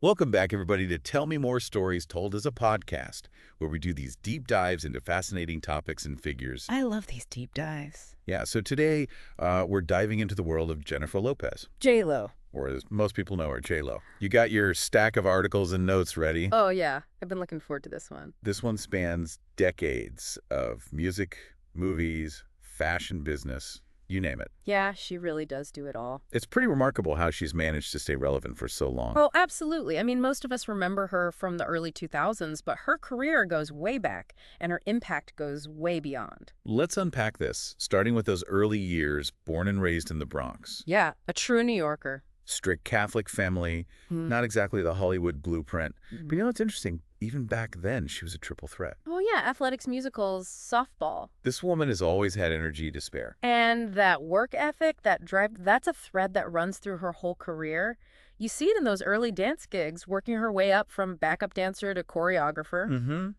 Welcome back, everybody, to Tell Me More Stories Told as a podcast, where we do these deep dives into fascinating topics and figures. I love these deep dives. Yeah, so today we're diving into the world of Jennifer Lopez, J.Lo. or as most people know her, J.Lo. You got your stack of articles and notes ready. Oh, yeah. I've been looking forward to this one. This one spans decades of music, movies, fashion business, you name it. Yeah, she really does do it all. It's pretty remarkable how she's managed to stay relevant for so long. Oh, absolutely. I mean, most of us remember her from the early 2000s, but her career goes way back, and her impact goes way beyond. Let's unpack this, starting with those early years, born and raised in the Bronx. Yeah, a true New Yorker. Strict Catholic family, not exactly the Hollywood blueprint. But you know what's interesting? Even back then, she was a triple threat. Oh, yeah, athletics, musicals, softball. This woman has always had energy to spare. And that work ethic, that drive, that's a thread that runs through her whole career. You see it in those early dance gigs, working her way up from backup dancer to choreographer.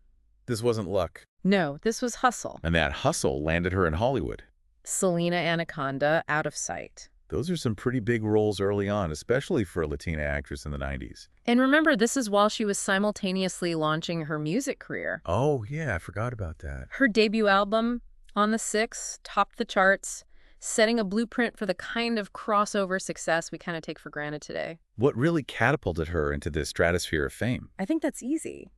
This wasn't luck. No, this was hustle. And that hustle landed her in Hollywood. Selena Anaconda, Out of Sight. Those are some pretty big roles early on, especially for a Latina actress in the 90s. And remember, this is while she was simultaneously launching her music career. Oh, yeah, I forgot about that. Her debut album, On the Six, topped the charts, setting a blueprint for the kind of crossover success we kind of take for granted today. What really catapulted her into the stratosphere of fame? I think that's easy.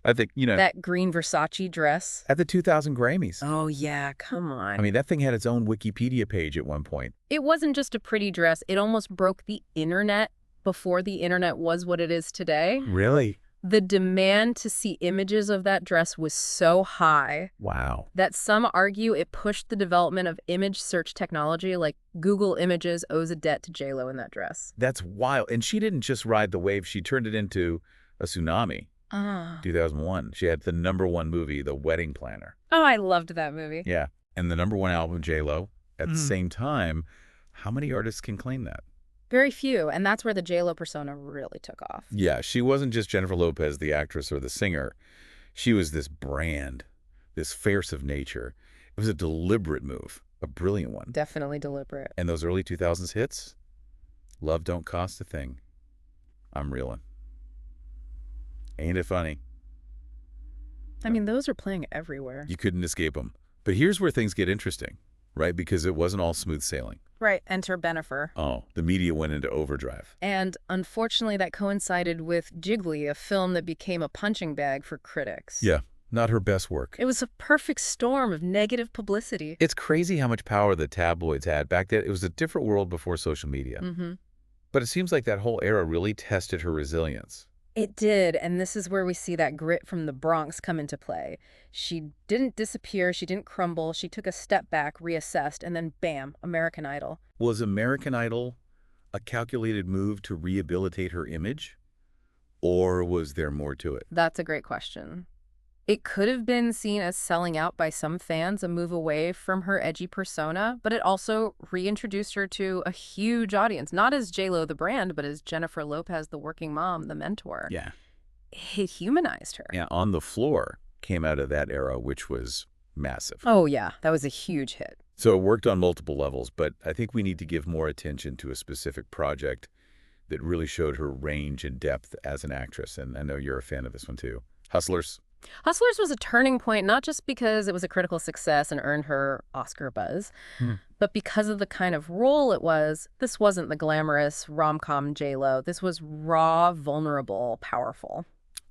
I think, That green Versace dress. at the 2000 Grammys. Oh, yeah, come on. I mean, that thing had its own Wikipedia page at one point. It wasn't just a pretty dress. It almost broke the internet before the internet was what it is today. Really? The demand to see images of that dress was so high Wow. that some argue it pushed the development of image search technology, like Google Images owes a debt to J.Lo in that dress. That's wild. And she didn't just ride the wave, she turned it into a tsunami. 2001. She had the #1 movie, The Wedding Planner. Oh, I loved that movie. Yeah. And the #1 album, J.Lo. At the same time, how many artists can claim that? Very few, and that's where the J.Lo persona really took off. Yeah, she wasn't just Jennifer Lopez, the actress or the singer. She was this brand, this force of nature. It was a deliberate move, a brilliant one. Definitely deliberate. And those early 2000s hits, Love Don't Cost a Thing. I'm reeling. Ain't it funny? I mean, those are playing everywhere. You couldn't escape them. But here's where things get interesting, right? Because it wasn't all smooth sailing. Right, enter Bennifer. Oh, the media went into overdrive. And unfortunately, that coincided with Jiggly, a film that became a punching bag for critics. Yeah, not her best work. It was a perfect storm of negative publicity. It's crazy how much power the tabloids had back then. It was a different world before social media. But it seems like that whole era really tested her resilience. It did, and this is where we see that grit from the Bronx come into play. She didn't disappear, she didn't crumble, she took a step back, reassessed, and then bam, American Idol. Was American Idol a calculated move to rehabilitate her image? Or was there more to it? That's a great question. It could have been seen as selling out by some fans, a move away from her edgy persona, but it also reintroduced her to a huge audience, not as J.Lo the brand, but as Jennifer Lopez, the working mom, the mentor. Yeah. It humanized her. Yeah, On the Floor came out of that era, which was massive. Oh, yeah, that was a huge hit. So it worked on multiple levels, but I think we need to give more attention to a specific project that really showed her range and depth as an actress, and I know you're a fan of this one too. Hustlers. Hustlers was a turning point, not just because it was a critical success and earned her Oscar buzz, but because of the kind of role it was. This wasn't the glamorous rom-com J.Lo. This was raw, vulnerable, powerful.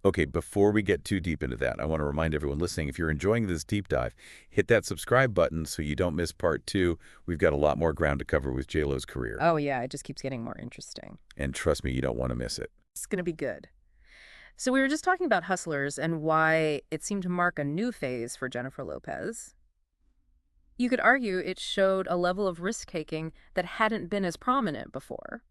Okay, before we get too deep into that, I want to remind everyone listening, if you're enjoying this deep dive, hit that subscribe button so you don't miss part 2. We've got a lot more ground to cover with J.Lo's career. Oh, yeah, it just keeps getting more interesting. And trust me, you don't want to miss it. It's going to be good. So we were just talking about Hustlers and why it seemed to mark a new phase for Jennifer Lopez. You could argue it showed a level of risk-taking that hadn't been as prominent before.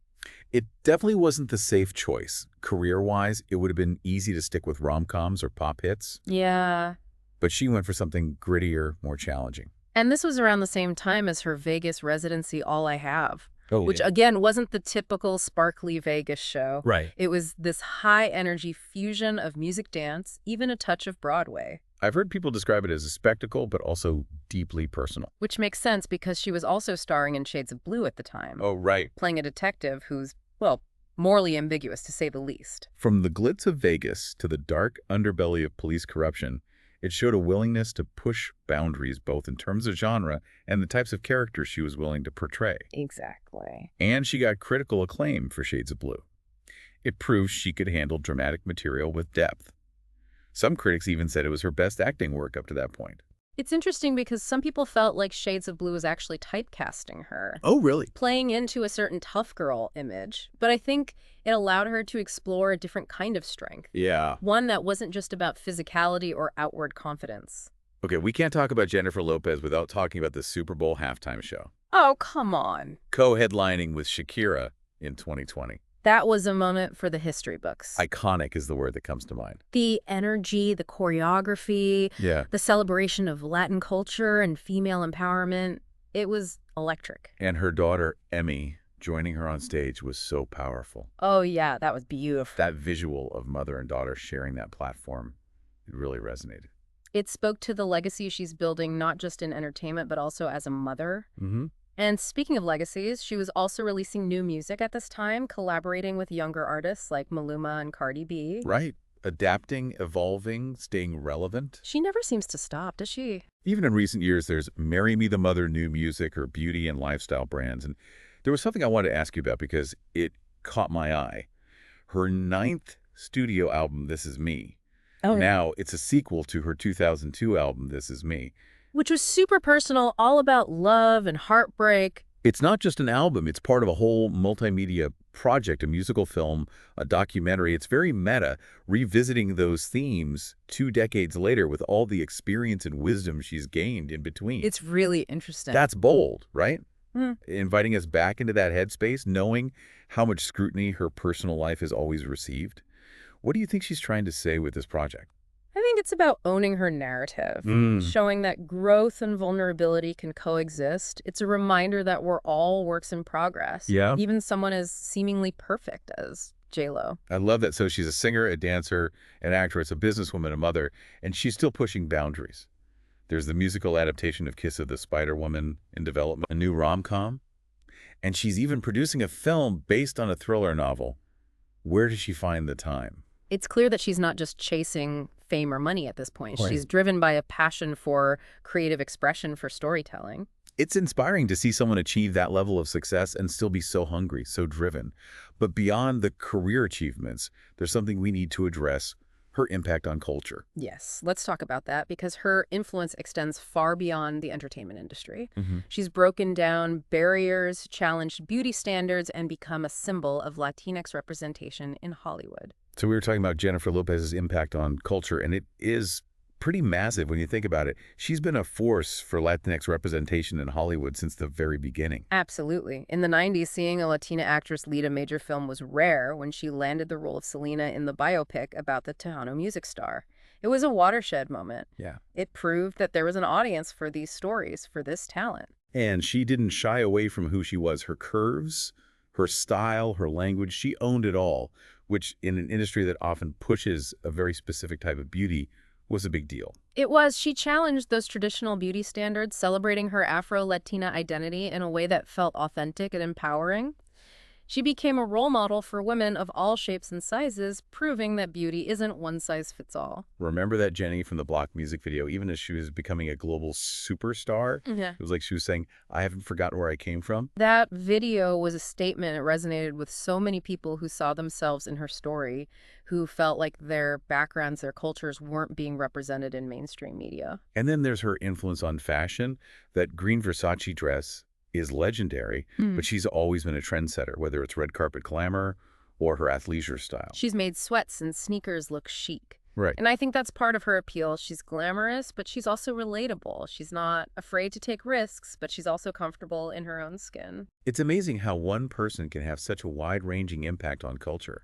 It definitely wasn't the safe choice. Career-wise, it would have been easy to stick with rom-coms or pop hits. Yeah. But she went for something grittier, more challenging. And this was around the same time as her Vegas residency, All I Have. Which, yeah. again, wasn't the typical sparkly Vegas show. Right. It was this high-energy fusion of music dance, even a touch of Broadway. I've heard people describe it as a spectacle, but also deeply personal. Which makes sense because she was also starring in Shades of Blue at the time. Oh, right. Playing a detective who's, well, morally ambiguous, to say the least. From the glitz of Vegas to the dark underbelly of police corruption, it showed a willingness to push boundaries both in terms of genre and the types of characters she was willing to portray. Exactly. And she got critical acclaim for Shades of Blue. It proved she could handle dramatic material with depth. Some critics even said it was her best acting work up to that point. It's interesting because some people felt like Shades of Blue was actually typecasting her, Oh, really? playing into a certain tough girl image. But I think it allowed her to explore a different kind of strength, Yeah. one that wasn't just about physicality or outward confidence. Okay, we can't talk about Jennifer Lopez without talking about the Super Bowl halftime show, Oh, come on. co-headlining with Shakira in 2020. That was a moment for the history books. Iconic is the word that comes to mind. The energy, the choreography, Yeah. the celebration of Latin culture and female empowerment, it was electric. And her daughter, Emmy, joining her on stage was so powerful. Oh, yeah, that was beautiful. That visual of mother and daughter sharing that platform, it really resonated. It spoke to the legacy she's building, not just in entertainment, but also as a mother. Mm-hmm. And speaking of legacies, she was also releasing new music at this time, collaborating with younger artists like Maluma and Cardi B. Right. Adapting, evolving, staying relevant. She never seems to stop, does she? Even in recent years, there's Marry Me the Mother new music or beauty and lifestyle brands. And there was something I wanted to ask you about because it caught my eye. Her ninth studio album, This Is Me. Oh, Now, it's a sequel to her 2002 album, This Is Me. which was super personal, all about love and heartbreak. It's not just an album. It's part of a whole multimedia project, a musical film, a documentary. It's very meta, revisiting those themes 2 decades later with all the experience and wisdom she's gained in between. It's really interesting. That's bold, right? Hmm. Inviting us back into that headspace, knowing how much scrutiny her personal life has always received. What do you think she's trying to say with this project? I think it's about owning her narrative, showing that growth and vulnerability can coexist. It's a reminder that we're all works in progress. Yeah. Even someone as seemingly perfect as J.Lo. I love that. So she's a singer, a dancer, an actress, a businesswoman, a mother, and she's still pushing boundaries. There's the musical adaptation of Kiss of the Spider-Woman in development, a new rom-com, and she's even producing a film based on a thriller novel. Where does she find the time? It's clear that she's not just chasing fame or money at this point. Right. She's driven by a passion for creative expression, for storytelling. It's inspiring to see someone achieve that level of success and still be so hungry, so driven. But beyond the career achievements, there's something we need to address: her impact on culture. Yes, let's talk about that because her influence extends far beyond the entertainment industry. She's broken down barriers, challenged beauty standards, and become a symbol of Latinx representation in Hollywood. So we were talking about Jennifer Lopez's impact on culture, and it is pretty massive when you think about it. She's been a force for Latinx representation in Hollywood since the very beginning. Absolutely. In the 90s, seeing a Latina actress lead a major film was rare when she landed the role of Selena in the biopic about the Tejano music star. It was a watershed moment. Yeah. It proved that there was an audience for these stories, for this talent. And she didn't shy away from who she was. Her curves, her style, her language, she owned it all, which in an industry that often pushes a very specific type of beauty was a big deal. It was. She challenged those traditional beauty standards, celebrating her Afro-Latina identity in a way that felt authentic and empowering. She became a role model for women of all shapes and sizes, proving that beauty isn't one size fits all. Remember that Jenny from the Block music video, even as she was becoming a global superstar? Yeah. It was like she was saying, I haven't forgotten where I came from. That video was a statement. It resonated with so many people who saw themselves in her story, who felt like their backgrounds, their cultures weren't being represented in mainstream media. And then there's her influence on fashion. That green Versace dress is legendary, but she's always been a trendsetter, whether it's red carpet glamour or her athleisure style. She's made sweats and sneakers look chic. Right. And I think that's part of her appeal. She's glamorous, but she's also relatable. She's not afraid to take risks, but she's also comfortable in her own skin. It's amazing how one person can have such a wide-ranging impact on culture.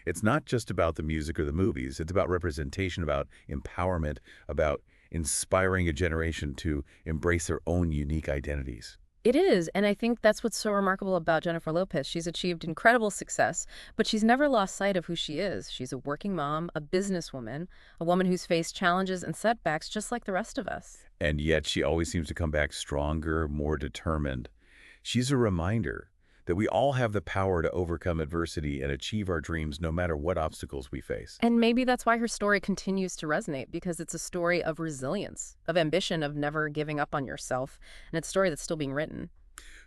It's not just about the music or the movies. It's about representation, about empowerment, about inspiring a generation to embrace their own unique identities. It is, and I think that's what's so remarkable about Jennifer Lopez. She's achieved incredible success, but she's never lost sight of who she is. She's a working mom, a businesswoman, a woman who's faced challenges and setbacks just like the rest of us. And yet she always seems to come back stronger, more determined. She's a reminder that we all have the power to overcome adversity and achieve our dreams no matter what obstacles we face. And maybe that's why her story continues to resonate, because it's a story of resilience, of ambition, of never giving up on yourself, and it's a story that's still being written.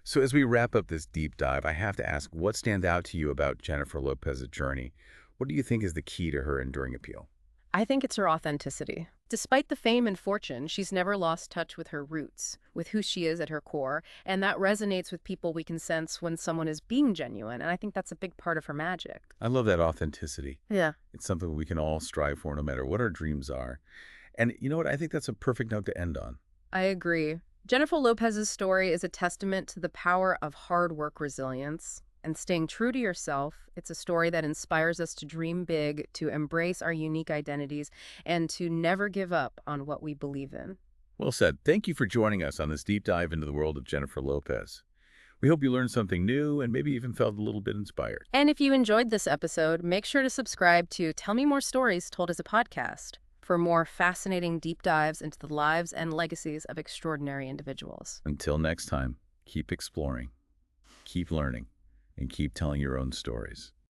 So as we wrap up this deep dive, I have to ask, what stands out to you about Jennifer Lopez's journey? What do you think is the key to her enduring appeal? I think it's her authenticity. Despite the fame and fortune, she's never lost touch with her roots, with who she is at her core, and that resonates with people. We can sense when someone is being genuine, and I think that's a big part of her magic. I love that authenticity. Yeah. It's something we can all strive for no matter what our dreams are. And you know what? I think that's a perfect note to end on. I agree. Jennifer Lopez's story is a testament to the power of hard work, resilience, and staying true to yourself. It's a story that inspires us to dream big, to embrace our unique identities, and to never give up on what we believe in. Well said. Thank you for joining us on this deep dive into the world of Jennifer Lopez. We hope you learned something new and maybe even felt a little bit inspired. And if you enjoyed this episode, make sure to subscribe to Tell Me More Stories Told as a Podcast for more fascinating deep dives into the lives and legacies of extraordinary individuals. Until next time, keep exploring, keep learning, and keep telling your own stories.